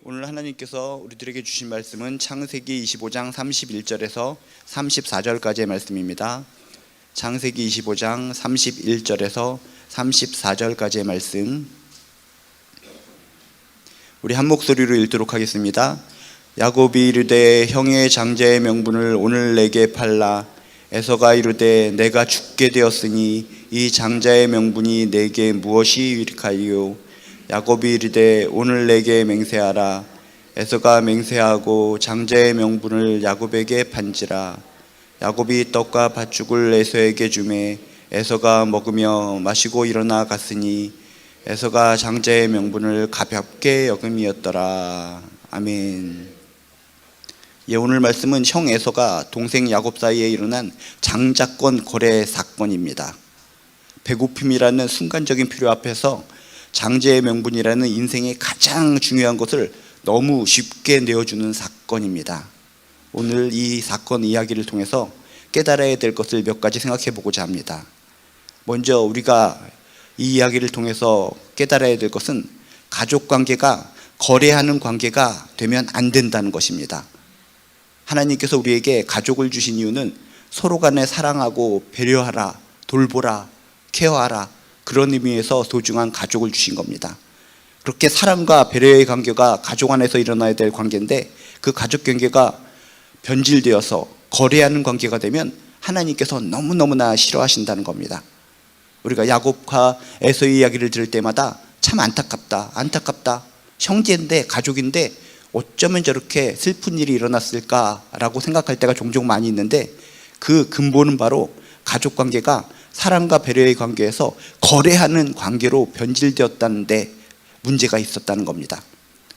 오늘 하나님께서 우리들에게 주신 말씀은 창세기 25장 31절에서 34절까지의 말씀입니다. 창세기 25장 31절에서 34절까지의 말씀, 우리 한 목소리로 읽도록 하겠습니다. 야곱이 이르되 형의 장자의 명분을 오늘 내게 팔라. 에서가 이르되 내가 죽게 되었으니 이 장자의 명분이 내게 무엇이 유익하리요. 야곱이 이르되 오늘 내게 맹세하라. 에서가 맹세하고 장자의 명분을 야곱에게 판지라. 야곱이 떡과 팥죽을 에서에게 주매 에서가 먹으며 마시고 일어나 갔으니 에서가 장자의 명분을 가볍게 여김이었더라. 아멘. 오늘 말씀은 형 에서가 동생 야곱 사이에 일어난 장자권 거래 사건입니다. 배고픔이라는 순간적인 필요 앞에서 장자의 명분이라는 인생의 가장 중요한 것을 너무 쉽게 내어주는 사건입니다. 오늘 이 사건 이야기를 통해서 깨달아야 될 것을 몇 가지 생각해 보고자 합니다. 먼저 우리가 이 이야기를 통해서 깨달아야 될 것은 가족관계가 거래하는 관계가 되면 안 된다는 것입니다. 하나님께서 우리에게 가족을 주신 이유는 서로 간에 사랑하고 배려하라, 돌보라, 케어하라, 그런 의미에서 소중한 가족을 주신 겁니다. 그렇게 사랑과 배려의 관계가 가족 안에서 일어나야 될 관계인데, 그 가족 관계가 변질되어서 거래하는 관계가 되면 하나님께서 너무너무나 싫어하신다는 겁니다. 우리가 야곱과 에서의 이야기를 들을 때마다 참 안타깝다, 형제인데 가족인데 어쩌면 저렇게 슬픈 일이 일어났을까라고 생각할 때가 종종 많이 있는데, 그 근본은 바로 가족 관계가 사랑과 배려의 관계에서 거래하는 관계로 변질되었다는데 문제가 있었다는 겁니다.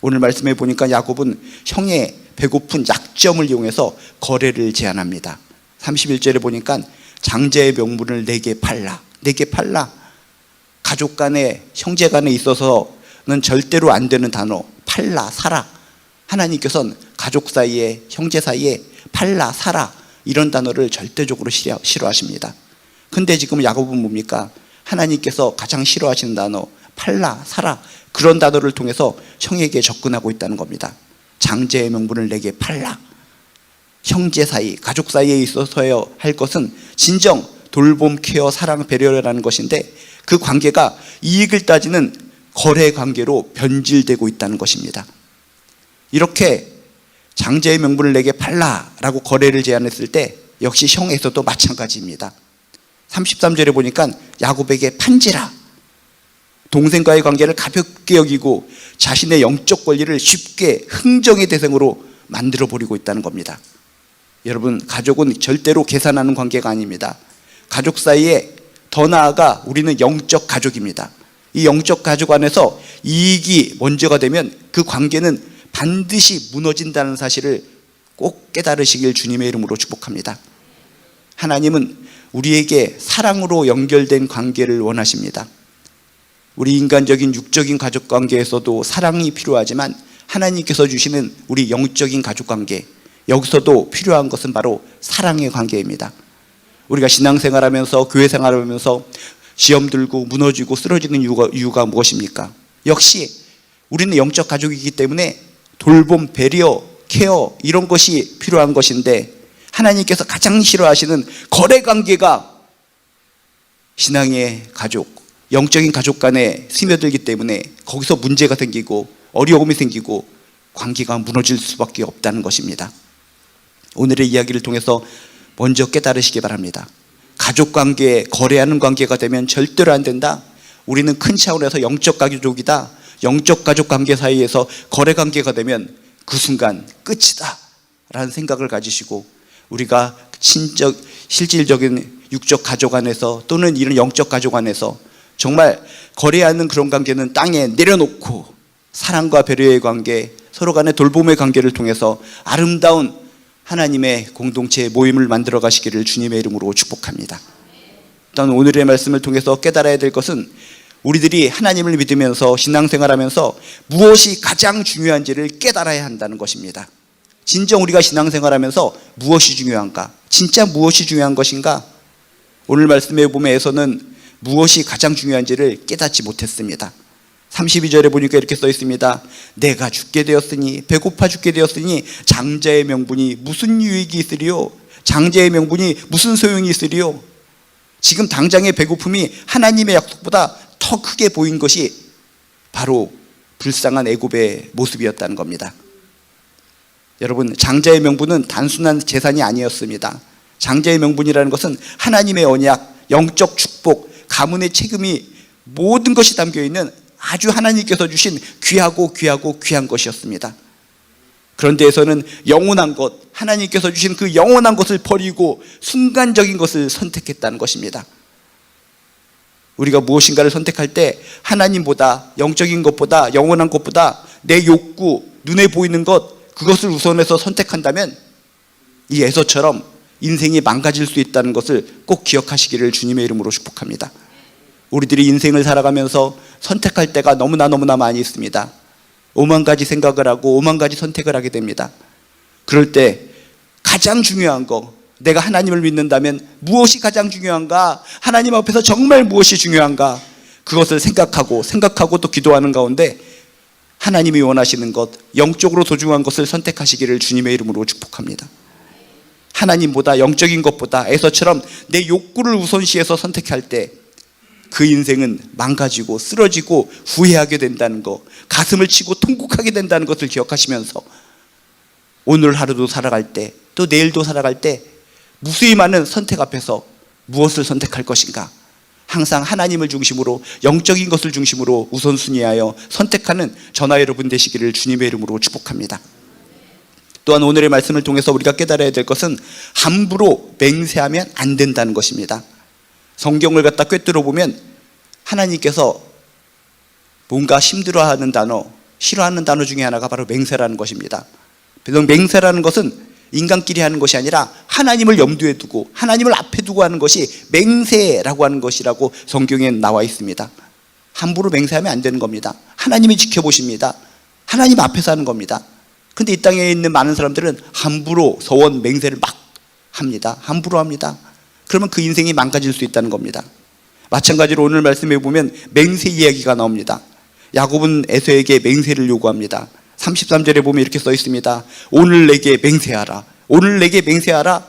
오늘 말씀해 보니까 야곱은 형의 배고픈 약점을 이용해서 거래를 제안합니다. 31절에 보니까 장자의 명분을 내게 팔라. 가족 간에, 형제 간에 있어서는 절대로 안 되는 단어, 팔라, 사라. 하나님께서는 가족 사이에, 형제 사이에 팔라, 사라, 이런 단어를 절대적으로 싫어하십니다. 근데 지금 야곱은 뭡니까? 하나님께서 가장 싫어하시는 단어, 팔라, 사라, 그런 단어를 통해서 형에게 접근하고 있다는 겁니다. 장자의 명분을 내게 팔라. 형제 사이, 가족 사이에 있어서 할 것은 진정 돌봄, 케어, 사랑, 배려라는 것인데, 그 관계가 이익을 따지는 거래 관계로 변질되고 있다는 것입니다. 이렇게 장자의 명분을 내게 팔라라고 거래를 제안했을 때 역시 형에서도 마찬가지입니다. 33절에 보니까 야곱에게 판지라. 동생과의 관계를 가볍게 여기고 자신의 영적 권리를 쉽게 흥정의 대상으로 만들어 버리고 있다는 겁니다. 여러분, 가족은 절대로 계산하는 관계가 아닙니다. 가족 사이에, 더 나아가 우리는 영적 가족입니다. 이 영적 가족 안에서 이익이 먼저가 되면 그 관계는 반드시 무너진다는 사실을 꼭 깨달으시길 주님의 이름으로 축복합니다. 하나님은 우리에게 사랑으로 연결된 관계를 원하십니다. 우리 인간적인 육적인 가족 관계에서도 사랑이 필요하지만 하나님께서 주시는 우리 영적인 가족 관계, 여기서도 필요한 것은 바로 사랑의 관계입니다. 우리가 신앙생활하면서, 교회 생활하면서 시험 들고 무너지고 쓰러지는 이유가 무엇입니까? 역시 우리는 영적 가족이기 때문에 돌봄, 배려, 케어, 이런 것이 필요한 것인데, 하나님께서 가장 싫어하시는 거래 관계가 신앙의 가족, 영적인 가족 간에 스며들기 때문에 거기서 문제가 생기고 어려움이 생기고 관계가 무너질 수밖에 없다는 것입니다. 오늘의 이야기를 통해서 먼저 깨달으시기 바랍니다. 가족 관계에 거래하는 관계가 되면 절대로 안 된다. 우리는 큰 차원에서 영적 가족이다. 영적 가족 관계 사이에서 거래 관계가 되면 그 순간 끝이다 라는 생각을 가지시고, 우리가 실질적인 육적 가족 안에서 또는 이런 영적 가족 안에서 정말 거래하는 그런 관계는 땅에 내려놓고 사랑과 배려의 관계, 서로 간의 돌봄의 관계를 통해서 아름다운 하나님의 공동체의 모임을 만들어 가시기를 주님의 이름으로 축복합니다. 일단 오늘의 말씀을 통해서 깨달아야 될 것은 우리들이 하나님을 믿으면서 신앙생활하면서 무엇이 가장 중요한지를 깨달아야 한다는 것입니다. 진정 우리가 신앙생활하면서 무엇이 중요한가? 진짜 무엇이 중요한 것인가? 오늘 말씀에 보면 에서는 무엇이 가장 중요한지를 깨닫지 못했습니다. 32절에 보니까 이렇게 써 있습니다. 내가 죽게 되었으니, 배고파 죽게 되었으니 장자의 명분이 무슨 유익이 있으리요? 장자의 명분이 무슨 소용이 있으리요? 지금 당장의 배고픔이 하나님의 약속보다 더 크게 보인 것이 바로 불쌍한 애굽의 모습이었다는 겁니다. 여러분, 장자의 명분은 단순한 재산이 아니었습니다. 장자의 명분이라는 것은 하나님의 언약, 영적 축복, 가문의 책임이 모든 것이 담겨있는 아주 하나님께서 주신 귀하고 귀한 것이었습니다. 그런데에서는 영원한 것, 하나님께서 주신 그 영원한 것을 버리고 순간적인 것을 선택했다는 것입니다. 우리가 무엇인가를 선택할 때 하나님보다, 영적인 것보다, 영원한 것보다 내 욕구, 눈에 보이는 것, 그것을 우선해서 선택한다면 이 에서처럼 인생이 망가질 수 있다는 것을 꼭 기억하시기를 주님의 이름으로 축복합니다. 우리들이 인생을 살아가면서 선택할 때가 너무나 많이 있습니다. 5만 가지 생각을 하고 5만 가지 선택을 하게 됩니다. 그럴 때 가장 중요한 거, 내가 하나님을 믿는다면 무엇이 가장 중요한가? 하나님 앞에서 정말 무엇이 중요한가? 그것을 생각하고 또 기도하는 가운데 하나님이 원하시는 것, 영적으로 소중한 것을 선택하시기를 주님의 이름으로 축복합니다. 하나님보다, 영적인 것보다 에서처럼 내 욕구를 우선시해서 선택할 때 그 인생은 망가지고 쓰러지고 후회하게 된다는 것, 가슴을 치고 통곡하게 된다는 것을 기억하시면서 오늘 하루도 살아갈 때, 또 내일도 살아갈 때 무수히 많은 선택 앞에서 무엇을 선택할 것인가? 항상 하나님을 중심으로, 영적인 것을 중심으로 우선순위하여 선택하는 저나 여러분 되시기를 주님의 이름으로 축복합니다. 또한 오늘의 말씀을 통해서 우리가 깨달아야 될 것은 함부로 맹세하면 안 된다는 것입니다. 성경을 갖다 꿰뚫어 보면 하나님께서 뭔가 힘들어하는 단어, 싫어하는 단어 중에 하나가 바로 맹세라는 것입니다. 그래서 맹세라는 것은 인간끼리 하는 것이 아니라 하나님을 염두에 두고, 하나님을 앞에 두고 하는 것이 맹세라고 하는 것이라고 성경에 나와 있습니다. 함부로 맹세하면 안 되는 겁니다. 하나님이 지켜보십니다. 하나님 앞에서 하는 겁니다. 근데 이 땅에 있는 많은 사람들은 함부로 서원 맹세를 막 합니다. 함부로 합니다. 그러면 그 인생이 망가질 수 있다는 겁니다. 마찬가지로 오늘 말씀에 보면 맹세 이야기가 나옵니다. 야곱은 에서에게 맹세를 요구합니다. 33절에 보면 이렇게 써 있습니다. 오늘 내게 맹세하라. 오늘 내게 맹세하라.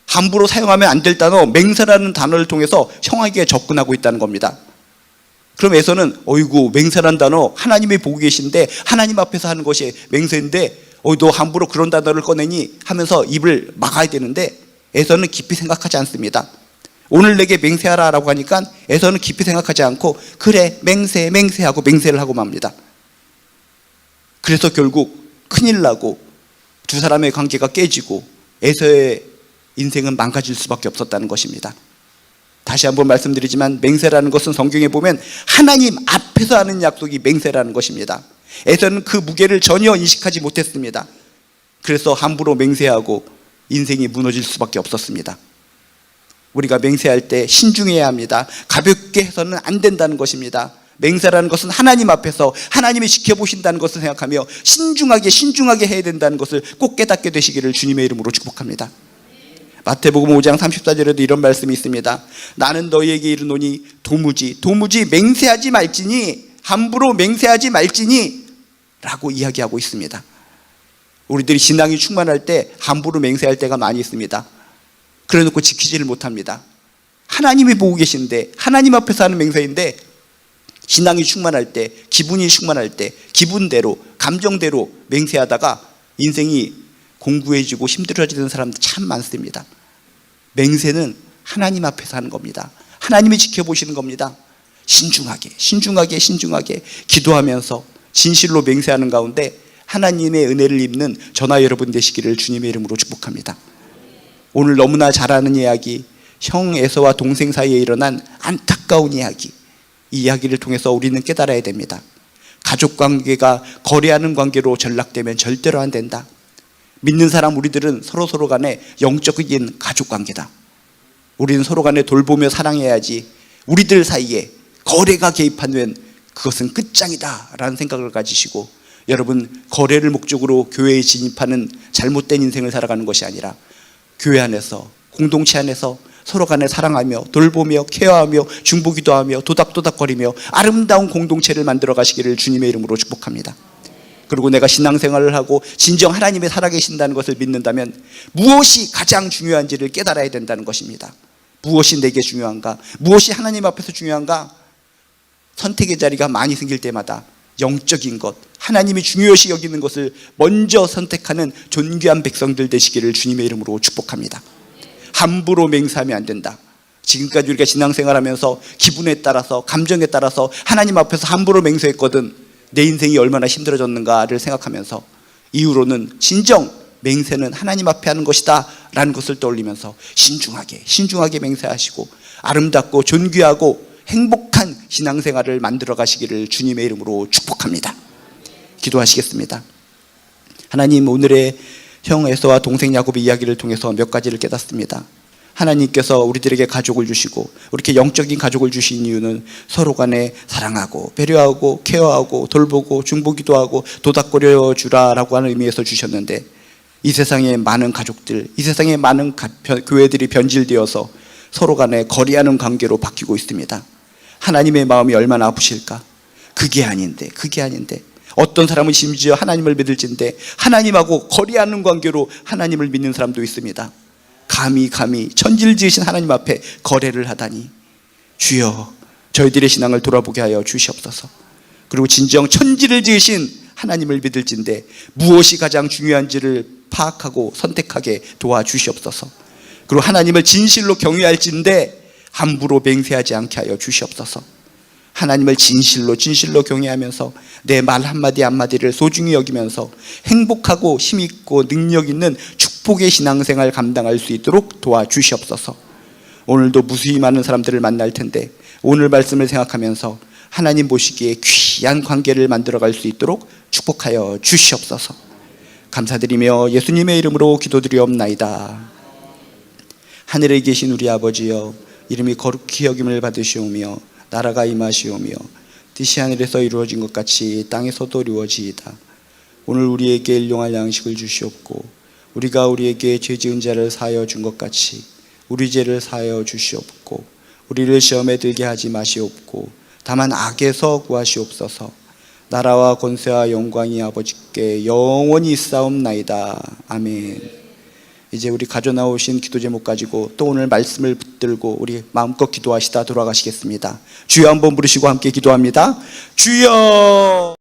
함부로 사용하면 안 될 단어, 맹세라는 단어를 통해서 형에게 접근하고 있다는 겁니다. 그럼 에서는 어이구, 맹세라는 단어, 하나님이 보고 계신데 하나님 앞에서 하는 것이 맹세인데 너 함부로 그런 단어를 꺼내니 하면서 입을 막아야 되는데 에서는 깊이 생각하지 않습니다. 오늘 내게 맹세하라 라고 하니까 에서는 깊이 생각하지 않고 그래 맹세하고 맹세를 하고 맙니다. 그래서 결국 큰일 나고 두 사람의 관계가 깨지고 에서의 인생은 망가질 수밖에 없었다는 것입니다. 다시 한번 말씀드리지만 맹세라는 것은 성경에 보면 하나님 앞에서 하는 약속이 맹세라는 것입니다. 에서는 그 무게를 전혀 인식하지 못했습니다. 그래서 함부로 맹세하고 인생이 무너질 수밖에 없었습니다. 우리가 맹세할 때 신중해야 합니다. 가볍게 해서는 안 된다는 것입니다. 맹세라는 것은 하나님 앞에서 하나님이 지켜보신다는 것을 생각하며 신중하게 해야 된다는 것을 꼭 깨닫게 되시기를 주님의 이름으로 축복합니다. 마태복음 5장 34절에도 이런 말씀이 있습니다. 나는 너희에게 이르노니 도무지 맹세하지 말지니, 함부로 맹세하지 말지니 라고 이야기하고 있습니다. 우리들이 신앙이 충만할 때 함부로 맹세할 때가 많이 있습니다. 그래 놓고 지키지를 못합니다. 하나님이 보고 계신데, 하나님 앞에서 하는 맹세인데 신앙이 충만할 때, 기분이 충만할 때 기분대로, 감정대로 맹세하다가 인생이 공고해지고 힘들어지는 사람들 참 많습니다. 맹세는 하나님 앞에서 하는 겁니다. 하나님이 지켜보시는 겁니다. 신중하게 기도하면서 진실로 맹세하는 가운데 하나님의 은혜를 입는 저나 여러분 되시기를 주님의 이름으로 축복합니다. 오늘 너무나 잘 아는 이야기, 형 에서와 동생 사이에 일어난 안타까운 이야기, 이 이야기를 통해서 우리는 깨달아야 됩니다. 가족관계가 거래하는 관계로 전락되면 절대로 안 된다. 믿는 사람 우리들은 서로 간에 영적인 가족관계다. 우리는 서로 간에 돌보며 사랑해야지, 우리들 사이에 거래가 개입하면 그것은 끝장이다 라는 생각을 가지시고, 여러분, 거래를 목적으로 교회에 진입하는 잘못된 인생을 살아가는 것이 아니라 교회 안에서, 공동체 안에서 서로 간에 사랑하며 돌보며 케어하며 중보기도하며 도닥도닥거리며 아름다운 공동체를 만들어 가시기를 주님의 이름으로 축복합니다. 그리고 내가 신앙생활을 하고 진정 하나님이 살아계신다는 것을 믿는다면 무엇이 가장 중요한지를 깨달아야 된다는 것입니다. 무엇이 내게 중요한가? 무엇이 하나님 앞에서 중요한가? 선택의 자리가 많이 생길 때마다 영적인 것, 하나님이 중요시 여기는 것을 먼저 선택하는 존귀한 백성들 되시기를 주님의 이름으로 축복합니다. 함부로 맹세하면 안 된다. 지금까지 우리가 신앙생활하면서 기분에 따라서 감정에 따라서 하나님 앞에서 함부로 맹세했거든 내 인생이 얼마나 힘들어졌는가를 생각하면서 이후로는 진정 맹세는 하나님 앞에 하는 것이다 라는 것을 떠올리면서 신중하게 맹세하시고 아름답고 존귀하고 행복한 신앙생활을 만들어 가시기를 주님의 이름으로 축복합니다. 기도하시겠습니다. 하나님, 오늘의 형 에서와 동생 야곱의 이야기를 통해서 몇 가지를 깨닫습니다. 하나님께서 우리들에게 가족을 주시고 이렇게 영적인 가족을 주신 이유는 서로 간에 사랑하고 배려하고 케어하고 돌보고 중보기도하고 도닥거려 주라라고 하는 의미에서 주셨는데, 이 세상의 많은 가족들, 이 세상의 많은 교회들이 변질되어서 서로 간에 거리하는 관계로 바뀌고 있습니다. 하나님의 마음이 얼마나 아프실까? 그게 아닌데 어떤 사람은 심지어 하나님을 믿을진데 하나님하고 거리하는 관계로 하나님을 믿는 사람도 있습니다. 감히 천지를 지으신 하나님 앞에 거래를 하다니. 주여, 저희들의 신앙을 돌아보게 하여 주시옵소서. 그리고 진정 천지를 지으신 하나님을 믿을진데 무엇이 가장 중요한지를 파악하고 선택하게 도와주시옵소서. 그리고 하나님을 진실로 경외할진데 함부로 맹세하지 않게 하여 주시옵소서. 하나님을 진실로 경외하면서 내 말 한마디를 소중히 여기면서 행복하고 힘있고 능력 있는 축복의 신앙생활 감당할 수 있도록 도와주시옵소서. 오늘도 무수히 많은 사람들을 만날 텐데 오늘 말씀을 생각하면서 하나님 보시기에 귀한 관계를 만들어갈 수 있도록 축복하여 주시옵소서. 감사드리며 예수님의 이름으로 기도드리옵나이다. 하늘에 계신 우리 아버지여, 이름이 거룩히 여김을 받으시오며 나라가 임하시오며 뜻이 하늘에서 이루어진 것 같이 땅에서도 이루어지이다. 오늘 우리에게 일용할 양식을 주시옵고 우리가 우리에게 죄 지은 자를 사하여 준 것 같이 우리 죄를 사하여 주시옵고 우리를 시험에 들게 하지 마시옵고 다만 악에서 구하시옵소서. 나라와 권세와 영광이 아버지께 영원히 있사옵나이다. 아멘. 이제 우리 가져나오신 기도 제목 가지고 또 오늘 말씀을 붙들고 우리 마음껏 기도하시다 돌아가시겠습니다. 주여 한번 부르시고 함께 기도합니다. 주여.